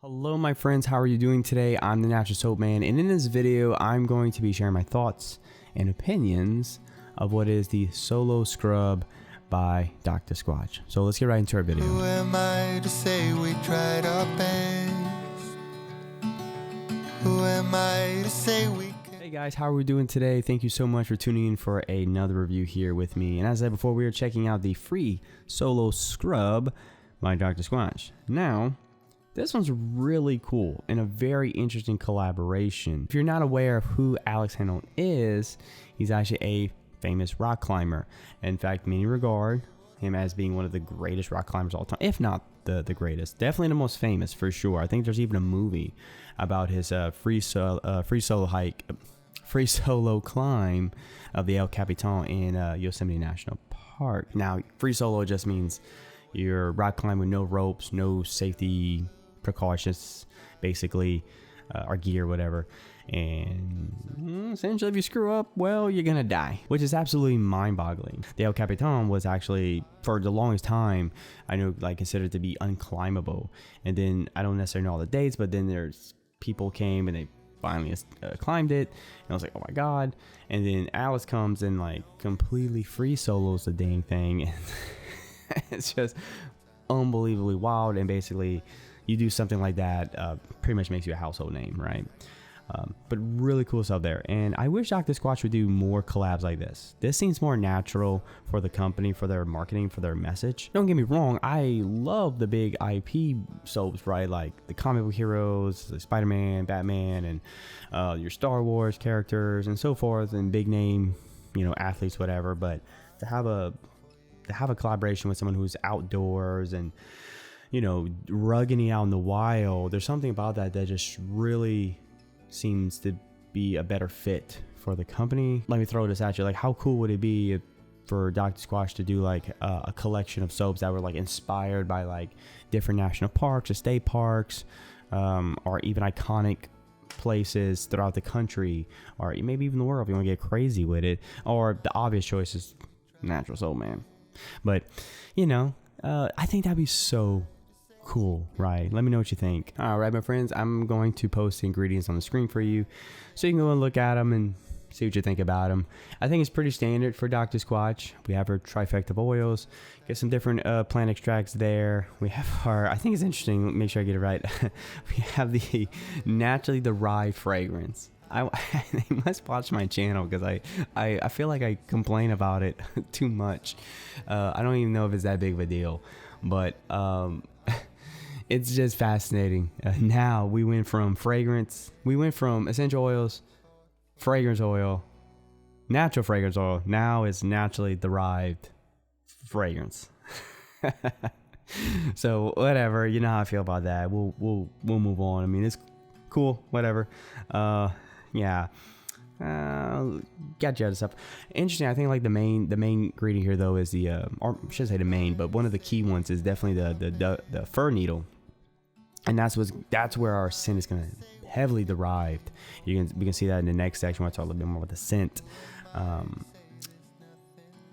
Hello my friends, how are you doing today? I'm the Natural Soap Man, and in this video I'm going to be sharing my thoughts and opinions of what is the Solo Scrub by Dr. Squatch. So let's get right into our video. Who am I to say we tried our best? Who am I to say we can... Hey guys, how are we doing today? Thank you so much for tuning in for another review here with me. And as I said before, we are checking out the free Solo Scrub by Dr. Squatch. Now, this one's really cool and a very interesting collaboration. If you're not aware of who Alex Honnold is, he's actually a famous rock climber. In fact, many regard him as being one of the greatest rock climbers of all time, if not the greatest. Definitely the most famous for sure. I think there's even a movie about his free solo climb of the El Capitan in Yosemite National Park. Now, free solo just means you're rock climbing with no ropes, no safety precautions, basically, or gear, whatever. And essentially, if you screw up, well, you're gonna die, which is absolutely mind-boggling. The El Capitan was actually, for the longest time, I know, like, considered to be unclimbable. And then I don't necessarily know all the dates, but then there's people came and they finally climbed it, and I was like, oh my god. And then Alice comes and like completely free solos the dang thing, and it's just unbelievably wild. And basically, you do something like that, pretty much makes you a household name, right? But really cool stuff there. And I wish Dr. Squatch would do more collabs like this. This seems more natural for the company, for their marketing, for their message. Don't get me wrong, I love the big IP soaps, right? Like the comic book heroes, like Spider-Man, Batman, and your Star Wars characters and so forth, and big name, athletes, whatever. But to have a collaboration with someone who's outdoors and rugging it out in the wild, there's something about that just really seems to be a better fit for the company. Let me throw this at you. Like, how cool would it be for Dr. Squatch to do like a collection of soaps that were like inspired by like different national parks or state parks, or even iconic places throughout the country, or maybe even the world if you want to get crazy with it. Or the obvious choice is Natural Soap Man. But I think that'd be so cool, right? Let me know what you think. All right, my friends, I'm going to post the ingredients on the screen for you so you can go and look at them and see what you think about them. I think it's pretty standard for Dr. Squatch. We have our trifecta of oils, get some different plant extracts there. We have our, I think it's interesting, make sure I get it right. We have the naturally derived fragrance. They must watch my channel because I feel like I complain about it too much. I don't even know if it's that big of a deal, but it's just fascinating. Now we went from essential oils, fragrance oil, natural fragrance oil. Now it's naturally derived fragrance. So whatever, you know how I feel about that. We'll move on. I mean, it's cool, whatever. Yeah. Got you other stuff. Interesting. I think like the main ingredient here though is the or I should say the main, but one of the key ones is definitely the fir needle, and that's where our scent is gonna heavily derived. We can see that in the next section where I talk a little bit more about the scent.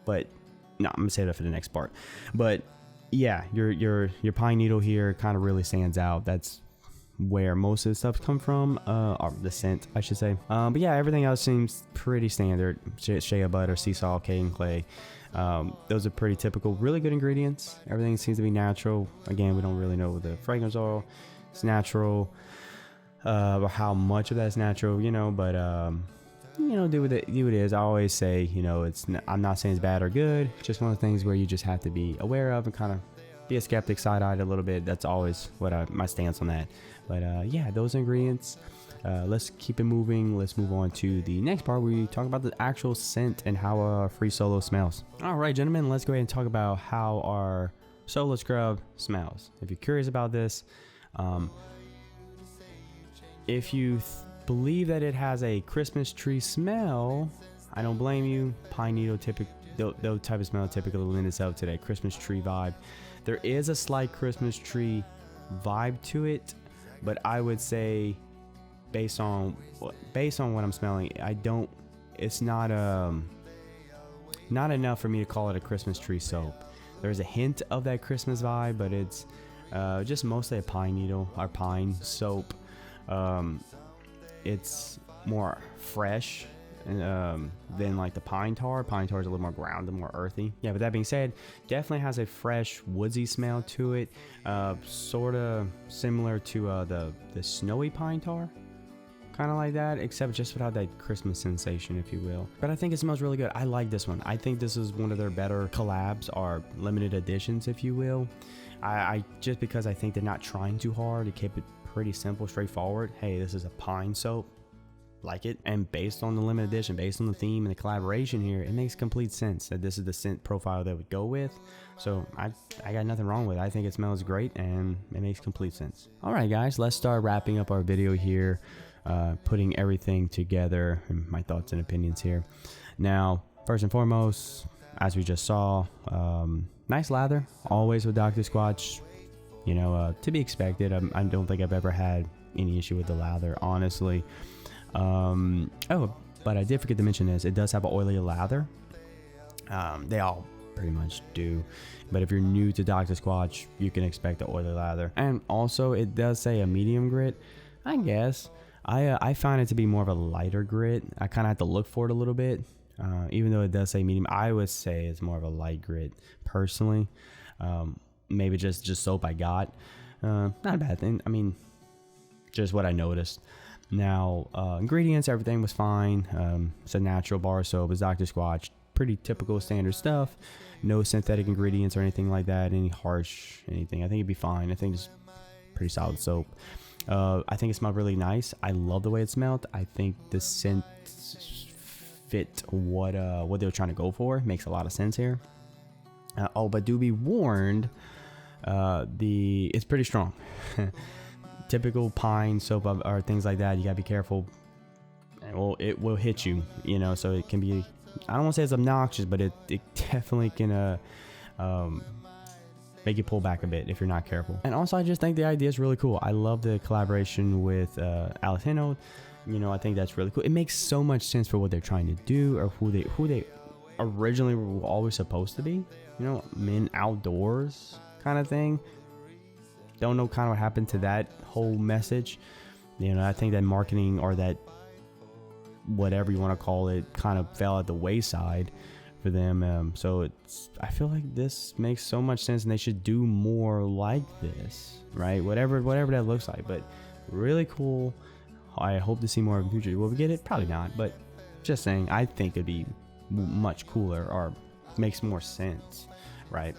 But no, I'm gonna save that for the next part. But yeah, your pine needle here kind of really stands out. That's where most of the stuff come from, or the scent, I should say. But yeah, everything else seems pretty standard. Shea butter, sea salt, cayenne clay. Those are pretty typical, really good ingredients. Everything seems to be natural. Again, we don't really know the fragrance oil. It's natural, or how much of that's natural, but do what it is. I always say, I'm not saying it's bad or good. It's just one of the things where you just have to be aware of and kind of be a skeptic, side-eyed a little bit. That's always what my stance on that. But yeah, those ingredients. Let's keep it moving. Let's move on to the next part where we talk about the actual scent and how a free solo smells. All right, gentlemen, let's go ahead and talk about how our solo scrub smells. If you're curious about this, if you believe that it has a Christmas tree smell, I don't blame you. Pine needle those type of smell typically lend itself to that Christmas tree vibe. There is a slight Christmas tree vibe to it, but I would say based on what I'm smelling, it's not enough for me to call it a Christmas tree soap. There's a hint of that Christmas vibe, but it's just mostly a pine needle or pine soap. It's more fresh than like the pine tar. Pine tar is a little more grounded, more earthy. Yeah, but that being said, definitely has a fresh woodsy smell to it, sort of similar to the snowy pine tar, kind of like that, except just without that Christmas sensation, if you will. But I think it smells really good. I like this one. I think this is one of their better collabs or limited editions, if you will. I just because I think they're not trying too hard to keep it pretty simple, straightforward. Hey, this is a pine soap, like it, and based on the limited edition, based on the theme and the collaboration here, it makes complete sense that this is the scent profile that would go with. So I got nothing wrong with it. I think it smells great and it makes complete sense. All right, guys, let's start wrapping up our video here, putting everything together and my thoughts and opinions here. Now, first and foremost, as we just saw, nice lather, always with Dr. Squatch. You know, to be expected. I don't think I've ever had any issue with the lather, honestly. Oh, but I did forget to mention this. It does have an oily lather. They all pretty much do. But if you're new to Dr. Squatch, you can expect the oily lather. And also, it does say a medium grit, I guess. I find it to be more of a lighter grit. I kind of have to look for it a little bit. Even though it does say medium, I would say it's more of a light grit, personally. Maybe just soap I got. Not a bad thing. I mean, just what I noticed. Now, ingredients, everything was fine. It's a natural bar soap. It's Dr. Squatch. Pretty typical standard stuff. No synthetic ingredients or anything like that. Any harsh anything. I think it'd be fine. I think it's pretty solid soap. I think it smelled really nice. I love the way it smelled. I think the scent fit what they were trying to go for. Makes a lot of sense here. Oh, but do be warned, it's pretty strong. Typical pine soap or things like that, you gotta be careful. Well, it will hit you, you know, so it can be, I don't want to say it's obnoxious, but it definitely can make you pull back a bit if you're not careful. And also, I just think the idea is really cool. I love the collaboration with Alex Hino. You know, I think that's really cool. It makes so much sense for what they're trying to do, or who they originally were always supposed to be. You know, men outdoors kind of thing. Don't know kind of what happened to that whole message. You know, I think that marketing, or that whatever you want to call it, kind of fell at the wayside for them. So I feel like this makes so much sense, and they should do more like this, right? Whatever that looks like. But really cool. I hope to see more in the future. Will we get it? Probably not. But just saying, I think it'd be much cooler, or makes more sense, right?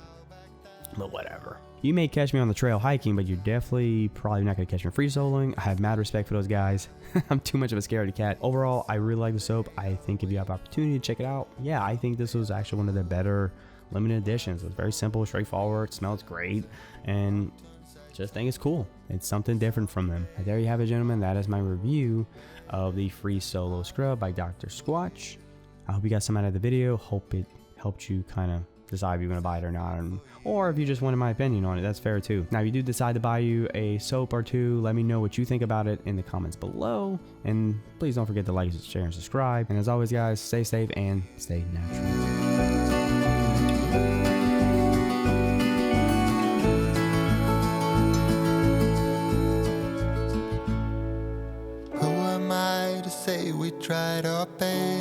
But whatever. You may catch me on the trail hiking, but you're definitely probably not going to catch me free soloing. I have mad respect for those guys. I'm too much of a scaredy cat. Overall, I really like the soap. I think if you have opportunity to check it out, yeah, I think this was actually one of their better limited editions. It's very simple, straightforward, smells great, and just think it's cool. It's something different from them. And there you have it, gentlemen. That is my review of the Free Solo Scrub by Dr. Squatch. I hope you got some out of the video. Hope it helped you kind of decide if you're going to buy it or not, or if you just wanted my opinion on it, that's fair too. Now, if you do decide to buy you a soap or two, let me know what you think about it in the comments below, and please don't forget to like, share, and subscribe. And as always, guys, stay safe and stay natural. Who am I to say we tried our best?